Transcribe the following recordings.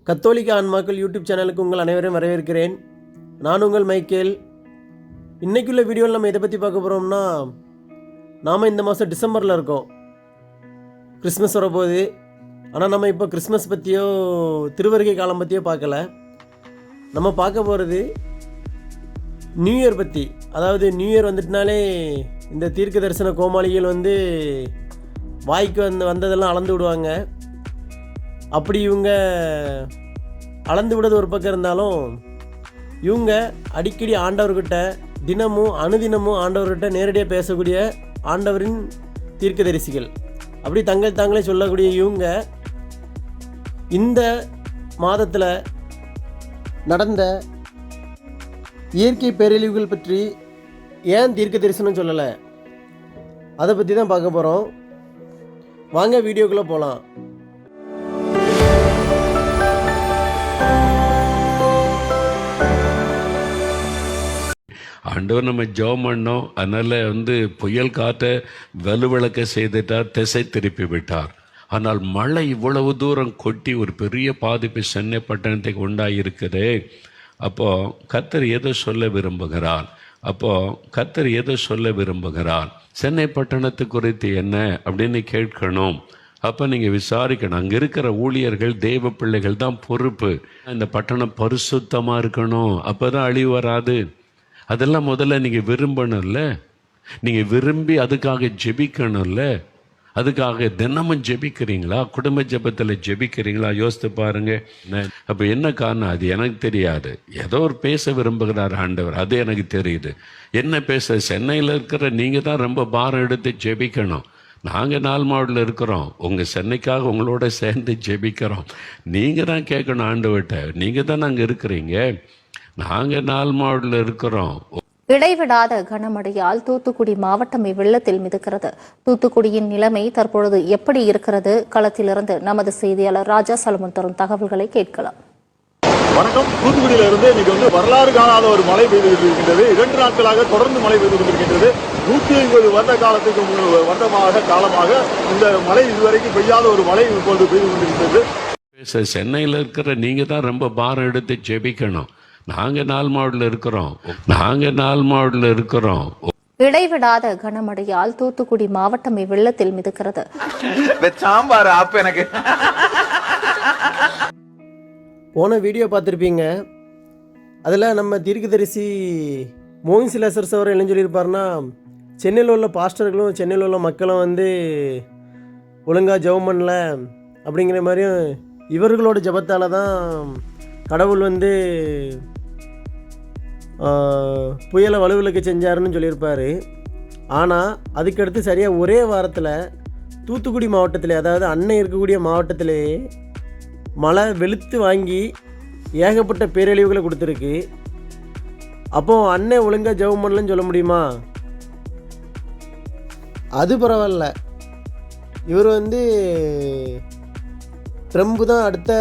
கத்தோலிக்க ஆன்மாக்கள் யூடியூப் சேனலுக்கு உங்கள் அனைவரையும் வரவேற்கிறேன். நான் உங்கள் மைக்கேல். இன்றைக்குள்ள வீடியோவில் நம்ம இதை பற்றி பார்க்க போகிறோம்னா, நாம் இந்த மாதம் டிசம்பரில் இருக்கோம். கிறிஸ்மஸ் வரப்போகுது. ஆனால் நம்ம இப்போ கிறிஸ்மஸ் பற்றியோ திருவருகை காலம் பற்றியோ பார்க்கல. நம்ம பார்க்க போகிறது நியூ இயர் பற்றி. அதாவது நியூ இயர் வந்துட்டுனாலே இந்த தீர்க்க தரிசன கோமாளிகள் வாய்க்கு வந்ததெல்லாம் அளந்து விடுவாங்க. அப்படி இவங்க அளந்து விடுறது ஒரு பக்கம் இருந்தாலும், இவங்க அடிக்கடி ஆண்டவர்கிட்ட தினமும் அனுதினமும் ஆண்டவர்கிட்ட நேரடியாக பேசக்கூடிய ஆண்டவரின் தீர்க்கதரிசிகள். அப்படி தாங்களே சொல்லக்கூடிய இவங்க இந்த மாதத்தில் நடந்த இயற்கை பேரழிவுகள் பற்றி ஏன் தீர்க்க தரிசனம் சொல்லலை, அதை பற்றி தான் பார்க்க போகிறோம். வாங்க வீடியோக்குள்ளே போகலாம். ஆண்டவர் நம்ம ஜெபம் பண்ணோம். அதனால் புயல் காற்றை வலுவிளக்க செய்துட்டார், திசை திருப்பி விட்டார். ஆனால் மழை இவ்வளவு தூரம் கொட்டி ஒரு பெரிய பாதிப்பு சென்னை பட்டணத்துக்கு உண்டாயிருக்குது. அப்போது கர்த்தர் எதை சொல்ல விரும்புகிறார்? சென்னை பட்டணத்து குறித்து என்ன அப்படின்னு கேட்கணும். அப்போ நீங்கள் விசாரிக்கணும். அங்கே இருக்கிற ஊழியர்கள், தெய்வ பிள்ளைகள் தான் பொறுப்பு. இந்த பட்டணம் பரிசுத்தமாக இருக்கணும், அப்போ தான் அழிவு வராது. அதெல்லாம் முதல்ல நீங்கள் விரும்பணும்ல, நீங்கள் விரும்பி அதுக்காக ஜெபிக்கணும்ல. அதுக்காக தினமும் ஜெபிக்கிறீங்களா? குடும்ப ஜெபத்தில் ஜெபிக்கிறீங்களா? யோசித்து பாருங்க. அப்போ என்ன காரணம்? அது எனக்கு தெரியாது. ஏதோ ஒரு பேச விரும்புகிறார் ஆண்டவர், அது எனக்கு தெரியுது. என்ன பேச? சென்னையில் இருக்கிற நீங்கள் தான் ரொம்ப பாரம் எடுத்து ஜெபிக்கணும். நாங்கள் நால்மாவில் இருக்கிறோம், உங்கள் சென்னைக்காக உங்களோட சேர்ந்து ஜெபிக்கிறோம். நீங்கள் தான் கேட்கணும் ஆண்டவர்கிட்ட. நீங்கள் தான் அங்கே இருக்கிறீங்க, நாங்கள் நால்மாவில் இருக்கிறோம். இடைவிடாத கனமழையால் தூத்துக்குடி மாவட்டம் வெள்ளத்தில் மிதக்கிறது. தூத்துக்குடியின் நிலைமை தற்பொழுது எப்படி இருக்கிறது? களத்திலிருந்து நமது செய்தியாளர் ராஜா சலமன் தரும் தகவல்களை கேட்கலாம். வணக்கம். தூத்துக்குடியிலிருந்து இன்னைக்கு வரலாறு காணாத ஒரு மழை பெய்து கொண்டிருக்கின்றது. 2 நாட்களாக தொடர்ந்து மழை பெய்து கொண்டிருக்கின்றது. 150 வருட காலமாக இந்த மழை இதுவரைக்கும் பெய்யாத ஒரு மழை இப்பொழுது பெய்து கொண்டிருக்கின்றது. சென்னையில் இருக்கிற நீங்கள் தான் ரொம்ப பாரம் எடுத்து ஜெபிக்கணும். நாங்கள் நால்மாவில் இருக்கிறோம். இடைவிடாத கனமழையால் தூத்துக்குடி மாவட்டம் வெள்ளத்தில் மிதக்கிறது. போன வீடியோ பார்த்துருப்பீங்க. அதில் நம்ம தீர்க்கதரிசி மோயின் சிலாசர் அவர் என்ன சொல்லியிருப்பாருன்னா, சென்னையில் உள்ள பாஸ்டர்களும் சென்னையில் உள்ள மக்களும் ஒழுங்காக ஜெபம் பண்ணல அப்படிங்கிற மாதிரியும், இவர்களோட ஜெபத்தால் தான் கடவுள் புயலை வலுவிளக்க செஞ்சாருன்னு சொல்லியிருப்பார். ஆனால் அதுக்கடுத்து சரியாக ஒரே வாரத்தில் தூத்துக்குடி மாவட்டத்தில், அதாவது அன்னை இருக்கக்கூடிய மாவட்டத்திலே மழை வெளுத்து வாங்கி ஏகப்பட்ட பேரழிவுகளை கொடுத்துருக்கு. அப்போது அன்னை ஒழுங்காக ஜெபம் பண்ணலன்னு சொல்ல முடியுமா? அது பரவாயில்ல. இவர் ட்ரம்ப் தான் அடுத்த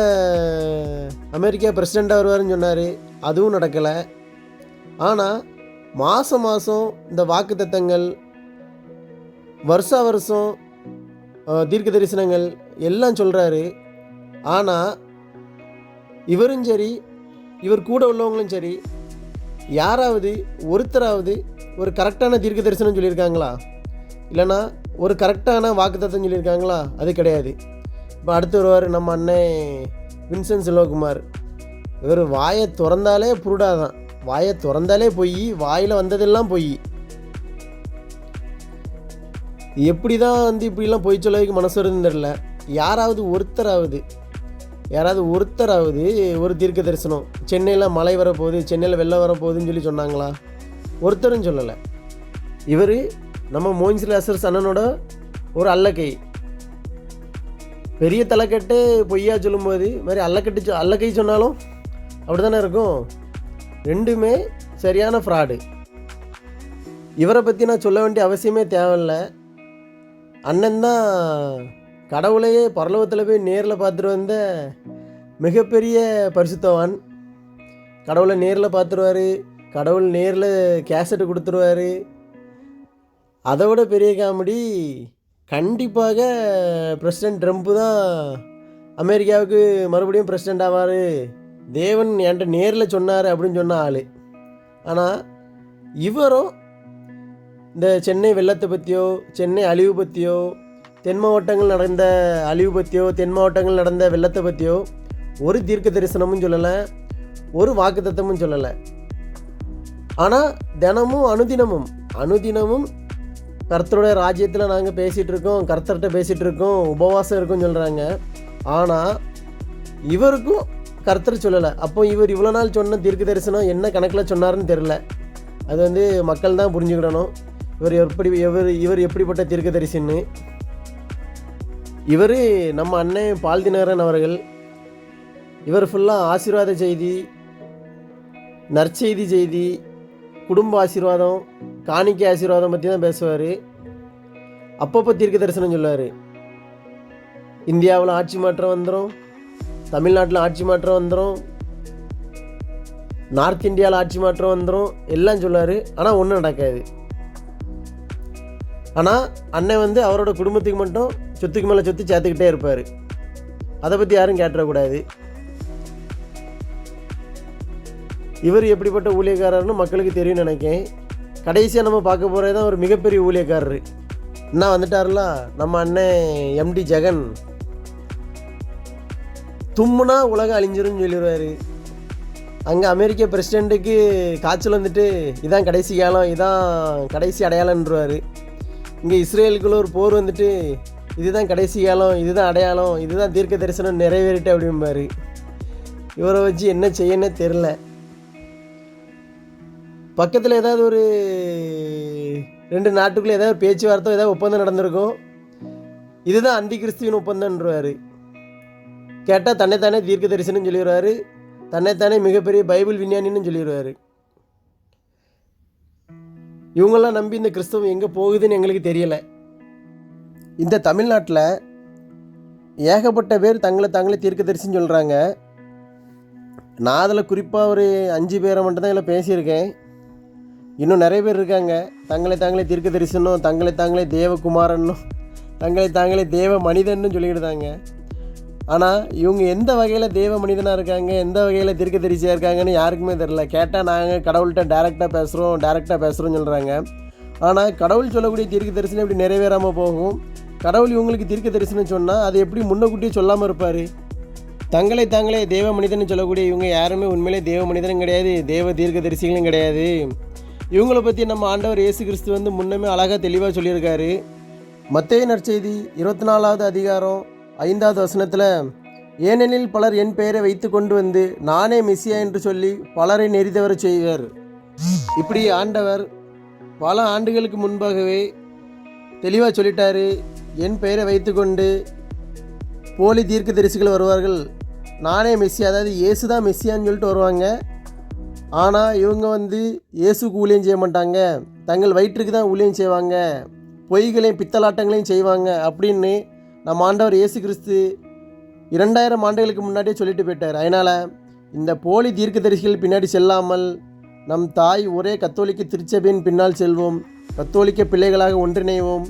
அமெரிக்கா பிரசிடெண்ட்டாக வருவார்னு சொன்னார். அதுவும் நடக்கலை. ஆனால் மாதம் இந்த வாக்குத்தத்தங்கள், வருஷம் தீர்க்க தரிசனங்கள் எல்லாம் சொல்கிறாரு. ஆனால் இவரும் சரி, இவர் கூட உள்ளவங்களும் சரி, யாராவது ஒருத்தராவது ஒரு கரெக்டான தீர்க்க தரிசனம் சொல்லியிருக்காங்களா? இல்லைனா ஒரு கரெக்டான வாக்குத்தத்தம் சொல்லியிருக்காங்களா? அது கிடையாது. இப்போ அடுத்து வருவார் நம்ம அண்ணன் வின்சென்ட் செல்வகுமார். இவர் வாயை திறந்தாலே புருடாதான், வாயை திறந்தாலே பொய், வாயில் வந்ததெல்லாம் பொய். எப்படி தான் இப்படிலாம் பொய் சொல்லவைக்கு மனசு வருதுன்னு தெரில. யாராவது ஒருத்தராவது ஒரு தீர்க்க தரிசனம், சென்னையில் மழை வரப்போகுது, சென்னையில் வெள்ளம் வரப்போகுதுன்னு சொன்னாங்களா? ஒருத்தரும் சொல்லலை. இவர் நம்ம மோயின் சிலாசர் அண்ணனோட ஒரு அல்லக்கை. பெரிய தலைக்கட்டு பொய்யா சொல்லும்போது மாதிரி அல்லக்கை சொன்னாலும் அப்படி தானே இருக்கும். ரெண்டுமே சரியான ஃப்ராடு. இவரை பற்றி நான் சொல்ல வேண்டிய அவசியமே தேவையில்லை. அண்ணன் தான் கடவுளையே பரலோகத்தில் போய் நேரில் பார்த்துட்டு வந்த மிகப்பெரிய பரிசுத்தவான். கடவுளை நேரில் பார்த்துருவார், கடவுள் நேரில் கேசட்டு கொடுத்துருவார். அதை விட பெரிய காமெடி கண்டிப்பாக பிரசிடெண்ட் ட்ரம்ப்பு தான் அமெரிக்காவுக்கு மறுபடியும் பிரசிடெண்ட் ஆவார், தேவன் என்கிட்ட நேரில் சொன்னார் அப்படின்னு சொன்ன ஆள். ஆனால் இவரும் இந்த சென்னை வெள்ளத்தை பற்றியோ, சென்னை அழிவு பற்றியோ, தென் மாவட்டங்கள் நடந்த அழிவு பற்றியோ, தென் மாவட்டங்கள் நடந்த வெள்ளத்தை பற்றியோ ஒரு தீர்க்க தரிசனமும் சொல்லலை, ஒரு வாக்குத்தத்தமும் சொல்லலை. ஆனால் தினமும் அனுதினமும் கர்த்தருடைய ராஜ்யத்தில் நாங்கள் பேசிகிட்டு இருக்கோம், கர்த்தர்கிட்ட பேசிகிட்டு இருக்கோம், உபவாசம் இருக்குன்னு சொல்கிறாங்க. ஆனால் இவருக்கும் கர்த்தர் சொல்லலை. அப்போ இவர் இவ்வளோ நாள் சொன்ன தீர்க்க தரிசனம் என்ன கணக்கில் சொன்னார்னு தெரில. அது மக்கள் தான் புரிஞ்சுக்கிடணும் இவர் எப்படிப்பட்ட தீர்க்க தரிசின்னு. இவர் நம்ம அண்ணன் பால்தினகரன் அவர்கள். இவர் ஃபுல்லாக ஆசீர்வாத செய்தி, நற்செய்தி செய்தி, குடும்ப ஆசீர்வாதம், காணிக்கை ஆசீர்வாதம் பற்றி தான் பேசுவார். அப்பப்போ தீர்க்க தரிசனம் சொல்லுவார். இந்தியாவில் ஆட்சி மாற்றம் வந்துடும், தமிழ்நாட்டில் ஆட்சி மாற்றம் வந்துடும், நார்த் இந்தியாவில் ஆட்சி மாற்றம் வந்துடும், எல்லாம் சொல்லுவார். ஆனால் ஒன்றும் நடக்காது. ஆனால் அண்ணன் அவரோட குடும்பத்துக்கு மட்டும் சொத்துக்கு மேலே சொத்து சேர்த்துக்கிட்டே இருப்பார். அதை பற்றி யாரும் கேட்டுறக்கூடாது. இவர் எப்படிப்பட்ட ஊழியக்காரர்னு மக்களுக்கு தெரியும்னு நினைக்கேன். கடைசியாக நம்ம பார்க்க போகிறது தான் ஒரு மிகப்பெரிய ஊழியக்காரர். என்ன வந்துட்டார்ல நம்ம அண்ணன் எம்டி ஜெகன். தும்முனா உலகம் அழிஞ்சிரும்னு சொல்லிடுவார். அங்கே அமெரிக்க பிரசிடெண்ட்டுக்கு காய்ச்சல் இதான் கடைசி காலம், இதான் கடைசி அடையாளம்ன்றவார். இங்கே இஸ்ரேலுக்குள்ள ஒரு போர் இதுதான் கடைசி காலம், இதுதான் அடையாளம், இதுதான் தீர்க்க தரிசனம் நிறைவேறிட்டு அப்படிம்பாரு. இவரை வச்சு என்ன செய்யணும்னே தெரில. பக்கத்தில் ஏதாவது ஒரு 2 நாட்டுக்குள்ளே ஏதாவது பேச்சுவார்த்தை, ஏதாவது ஒப்பந்தம் நடந்திருக்கும். இதுதான் அந்தி கிறிஸ்துவின் ஒப்பந்தம்ன்றவார். கேட்டால் தன்னைத்தானே தீர்க்க தரிசனம் சொல்லிடுவார், தன்னைத்தானே மிகப்பெரிய பைபிள் விஞ்ஞானின்னு சொல்லிடுவார். இவங்கெல்லாம் நம்பி இந்த கிறிஸ்தவம் எங்கே போகுதுன்னு எங்களுக்கு தெரியலை. இந்த தமிழ்நாட்டில் ஏகப்பட்ட பேர் தாங்களே தீர்க்க தரிசனம் சொல்கிறாங்க. நான் அதில் குறிப்பாக ஒரு 5 பேரை மட்டும்தான் இதில் பேசியிருக்கேன். இன்னும் நிறைய பேர் இருக்காங்க. தாங்களே தீர்க்க தரிசனம், தாங்களே தேவகுமாரன்னும், தாங்களே தேவ மனிதன்னு சொல்லிக்கிட்டாங்க. ஆனால் இவங்க எந்த வகையில் தேவ மனிதனாக இருக்காங்க, எந்த வகையில் தீர்க்க தரிசியாக இருக்காங்கன்னு யாருக்குமே தெரில. கேட்டால் நாங்கள் கடவுள்கிட்ட டேரெக்டாக பேசுகிறோம்னு சொல்கிறாங்க. ஆனால் கடவுள் சொல்லக்கூடிய தீர்க்க தரிசனம் எப்படி நிறைவேறாமல் போகும்? கடவுள் இவங்களுக்கு தீர்க்க தரிசனம் சொன்னால் அது எப்படி முன்னக்கூட்டியே சொல்லாமல் இருப்பார்? தாங்களே தேவ மனிதன்னு சொல்லக்கூடிய இவங்க யாருமே உண்மையிலே தேவ மனிதனும் கிடையாது, தேவ தீர்க்க தரிசிகளும் கிடையாது. இவங்கள பற்றி நம்ம ஆண்டவர் இயேசு கிறிஸ்து முன்னமே அழகாக தெளிவாக சொல்லியிருக்காரு. மத்தேயு நற்செய்தி 24வது அதிகாரம் 5வது வசனத்தில், ஏனெனில் பலர் என் பெயரை வைத்து கொண்டு வந்து நானே மெசியா என்று சொல்லி பலரை நெறிதவர செய்வர். இப்படி ஆண்டவர் பல ஆண்டுகளுக்கு முன்பாகவே தெளிவாக சொல்லிட்டாரு. என் பெயரை வைத்து கொண்டு போலி தீர்க்க தரிசிகள் வருவார்கள், நானே மெஸ்ஸியா, அதாவது இயேசு தான் மெஸ்ஸியான்னு சொல்லிட்டு வருவாங்க. ஆனால் இவங்க இயேசுக்கு ஊழியம் செய்ய மாட்டாங்க, தங்கள் வயிற்றுக்கு தான் ஊழியம் செய்வாங்க, பொய்களையும் பித்தலாட்டங்களையும் செய்வாங்க அப்படின்னு நம்ம ஆண்டவர் இயேசு கிறிஸ்து 2000 ஆண்டுகளுக்கு முன்னாடியே சொல்லிட்டு போயிட்டார். அதனால் இந்த போலி தீர்க்க தரிசிகள் பின்னாடி செல்லாமல் நம் தாய் ஒரே கத்தோலிக்க திருச்சபையின் பின்னால் செல்வோம், கத்தோலிக்க பிள்ளைகளாக ஒன்றிணைவோம்.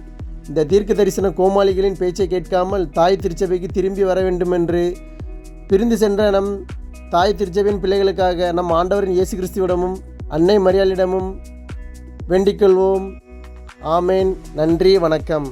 இந்த தீர்க்க தரிசன கோமாளிகளின் பேச்சை கேட்காமல் தாய் திருச்சபைக்கு திரும்பி வர வேண்டும் என்று பிரிந்து சென்ற நம் தாய் திருச்சபையின் பிள்ளைகளுக்காக நம் ஆண்டவரின் இயேசு கிறிஸ்துவிடமும் அன்னை மரியாளிடமும் வேண்டிக்கொள்வோம். ஆமேன். நன்றி, வணக்கம்.